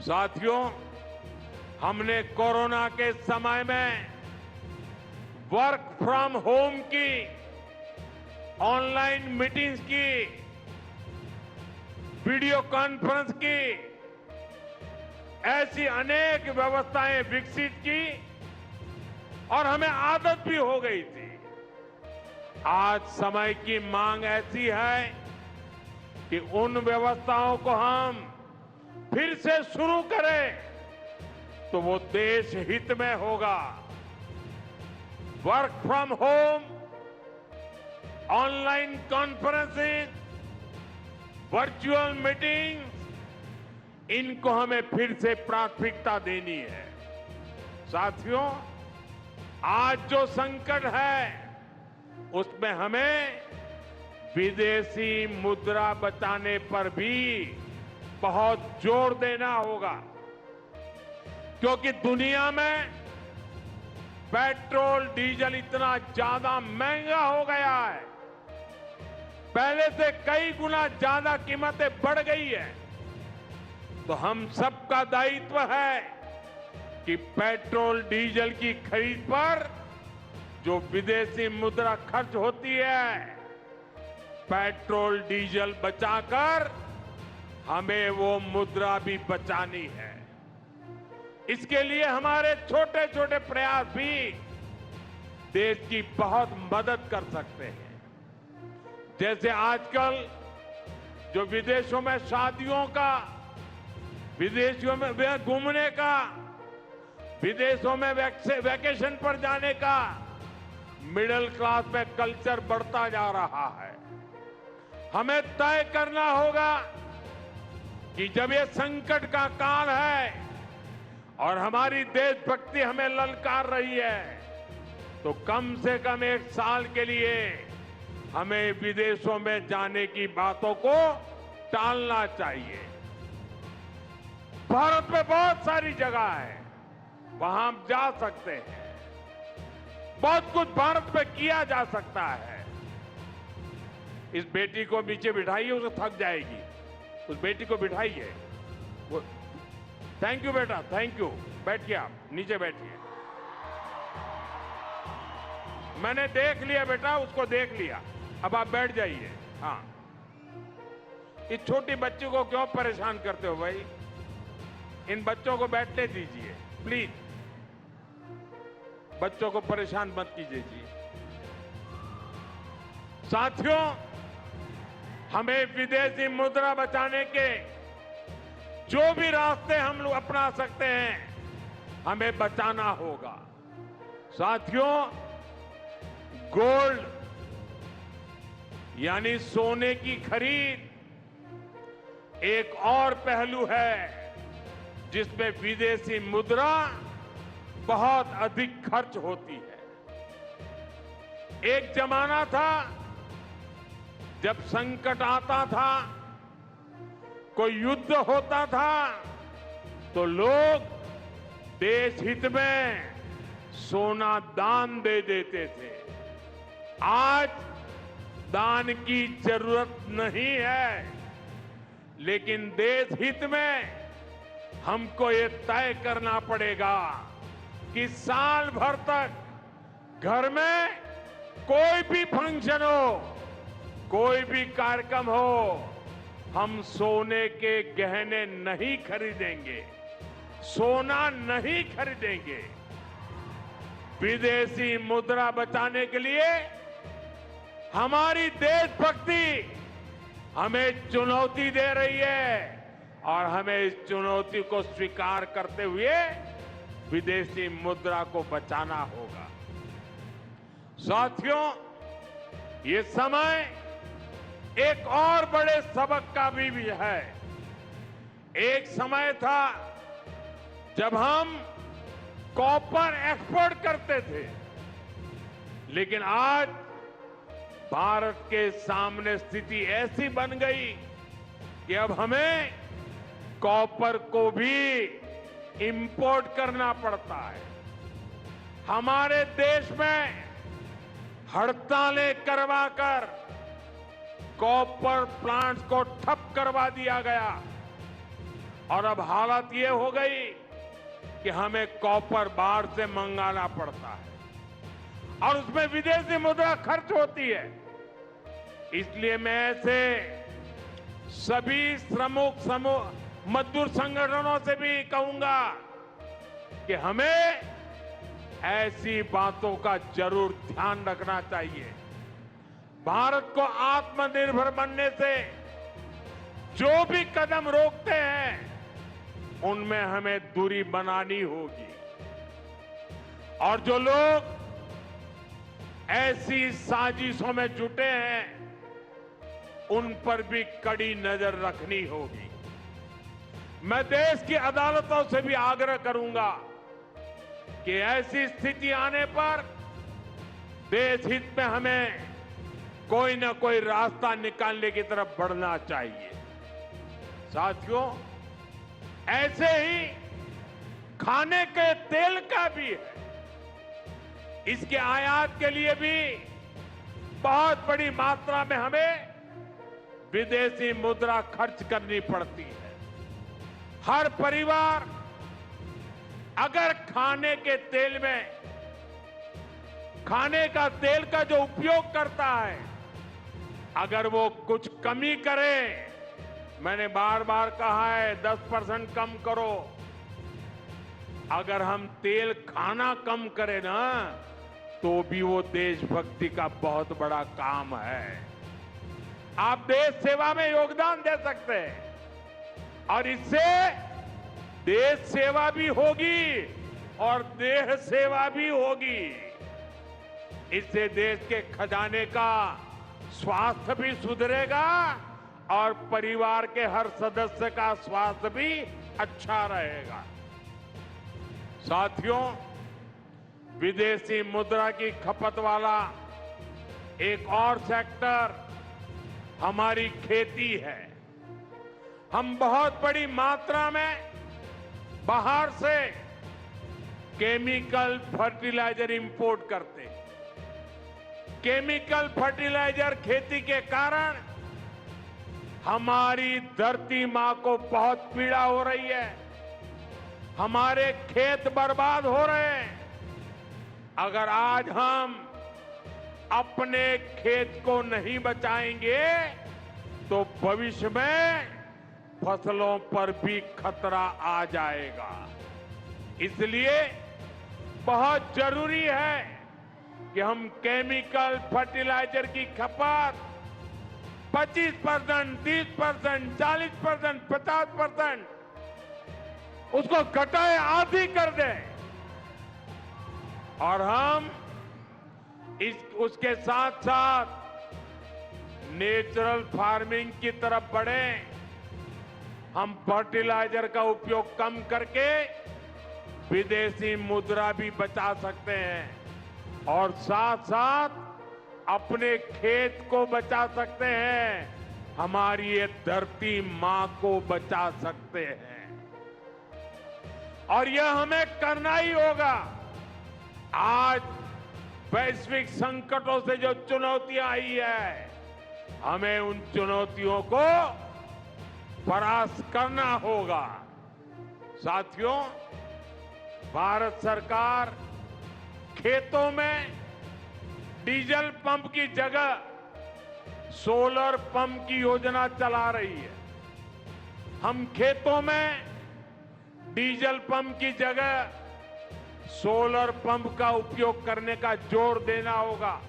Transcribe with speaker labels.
Speaker 1: साथियों, हमने कोरोना के समय में वर्क फ्रॉम होम की, ऑनलाइन मीटिंग्स की, वीडियो कॉन्फ्रेंस की, ऐसी अनेक व्यवस्थाएं विकसित की और हमें आदत भी हो गई थी। आज समय की मांग ऐसी है कि उन व्यवस्थाओं को हम फिर से शुरू करें तो वो देश हित में होगा। Work from home, online conferences, virtual meetings, इनको हमें फिर से प्राथमिकता देनी है। साथियों, आज जो संकट है उसमें हमें विदेशी मुद्रा बचाने पर भी बहुत जोर देना होगा, क्योंकि दुनिया में पेट्रोल डीजल इतना ज्यादा महंगा हो गया है, पहले से कई गुना ज्यादा कीमतें बढ़ गई है। तो हम सबका दायित्व है कि पेट्रोल डीजल की खरीद पर जो विदेशी मुद्रा खर्च होती है, पेट्रोल डीजल बचाकर हमें वो मुद्रा भी बचानी है। इसके लिए हमारे छोटे छोटे प्रयास भी देश की बहुत मदद कर सकते हैं। जैसे आजकल जो विदेशों में शादियों का, विदेशों में घूमने का, विदेशों में वैकेशन पर जाने का मिडिल क्लास में कल्चर बढ़ता जा रहा है। हमें तय करना होगा कि जब ये संकट का काल है और हमारी देशभक्ति हमें ललकार रही है, तो कम से कम एक साल के लिए हमें विदेशों में जाने की बातों को टालना चाहिए। भारत में बहुत सारी जगह है, वहां हम जा सकते हैं। बहुत कुछ भारत में किया जा सकता है। इस बेटी को नीचे बिठाइए, उसे थक जाएगी। उस बेटी को बिठाइए। वो थैंक यू बेटा, थैंक यू। बैठिए, आप नीचे बैठिए। मैंने देख लिया बेटा, उसको देख लिया। अब आप बैठ जाइए। हाँ, इस छोटी बच्ची को क्यों परेशान करते हो भाई? इन बच्चों को बैठने दीजिए प्लीज। बच्चों को परेशान मत कीजिए जी। साथियों, हमें विदेशी मुद्रा बचाने के जो भी रास्ते हम लोग अपना सकते हैं, हमें बचाना होगा। साथियों, गोल्ड यानी सोने की खरीद एक और पहलू है जिसमें विदेशी मुद्रा बहुत अधिक खर्च होती है। एक जमाना था जब संकट आता था, कोई युद्ध होता था, तो लोग देश हित में सोना दान दे देते थे। आज दान की जरूरत नहीं है, लेकिन देश हित में हमको ये तय करना पड़ेगा कि साल भर तक घर में कोई भी फंक्शन हो, कोई भी कार्यक्रम हो, हम सोने के गहने नहीं खरीदेंगे, सोना नहीं खरीदेंगे। विदेशी मुद्रा बचाने के लिए हमारी देशभक्ति हमें चुनौती दे रही है और हमें इस चुनौती को स्वीकार करते हुए विदेशी मुद्रा को बचाना होगा। साथियों, ये समय एक और बड़े सबक का भी है। एक समय था जब हम कॉपर एक्सपोर्ट करते थे, लेकिन आज भारत के सामने स्थिति ऐसी बन गई कि अब हमें कॉपर को भी इंपोर्ट करना पड़ता है। हमारे देश में हड़तालें करवाकर कॉपर प्लांट्स को ठप करवा दिया गया। और अब हालत ये हो गई कि हमें कॉपर बाहर से मंगाना पड़ता है और उसमें विदेशी मुद्रा खर्च होती है। इसलिए मैं ऐसे सभी मजदूर संगठनों से भी कहूंगा कि हमें ऐसी बातों का जरूर ध्यान रखना चाहिए। भारत को आत्मनिर्भर बनने से जो भी कदम रोकते हैं उनमें हमें दूरी बनानी होगी और जो लोग ऐसी साजिशों में जुटे हैं उन पर भी कड़ी नजर रखनी होगी। मैं देश की अदालतों से भी आग्रह करूंगा कि ऐसी स्थिति आने पर देश हित में हमें कोई न कोई रास्ता निकालने की तरफ बढ़ना चाहिए। साथियों, ऐसे ही खाने के तेल का भी है। इसके आयात के लिए भी बहुत बड़ी मात्रा में हमें विदेशी मुद्रा खर्च करनी पड़ती है। हर परिवार अगर खाने के तेल में खाने का तेल का जो उपयोग करता है अगर वो कुछ कमी करे, मैंने बार बार कहा है 10% कम करो। अगर हम तेल खाना कम करें ना तो भी वो देशभक्ति का बहुत बड़ा काम है। आप देश सेवा में योगदान दे सकते हैं और इससे देश सेवा भी होगी और देह सेवा भी होगी। इससे देश के खजाने का स्वास्थ्य भी सुधरेगा और परिवार के हर सदस्य का स्वास्थ्य भी अच्छा रहेगा। साथियों, विदेशी मुद्रा की खपत वाला एक और सेक्टर हमारी खेती है। हम बहुत बड़ी मात्रा में बाहर से केमिकल फर्टिलाइजर इंपोर्ट करते हैं। केमिकल फर्टिलाइजर खेती के कारण हमारी धरती मां को बहुत पीड़ा हो रही है। हमारे खेत बर्बाद हो रहे हैं। अगर आज हम अपने खेत को नहीं बचाएंगे तो भविष्य में फसलों पर भी खतरा आ जाएगा। इसलिए बहुत जरूरी है कि हम केमिकल फर्टिलाइजर की खपत 25%, 30%, 40%, 50% उसको घटाए आधी कर दें और हम उसके साथ साथ नेचुरल फार्मिंग की तरफ बढ़ें। हम फर्टिलाइजर का उपयोग कम करके विदेशी मुद्रा भी बचा सकते हैं और साथ साथ अपने खेत को बचा सकते हैं। हमारी ये धरती मां को बचा सकते हैं और यह हमें करना ही होगा। आज वैश्विक संकटों से जो चुनौतियां आई है, हमें उन चुनौतियों को परास्त करना होगा। साथियों, भारत सरकार खेतों में डीजल पंप की जगह सोलर पंप की योजना चला रही है। हम खेतों में डीजल पंप की जगह सोलर पंप का उपयोग करने का जोर देना होगा।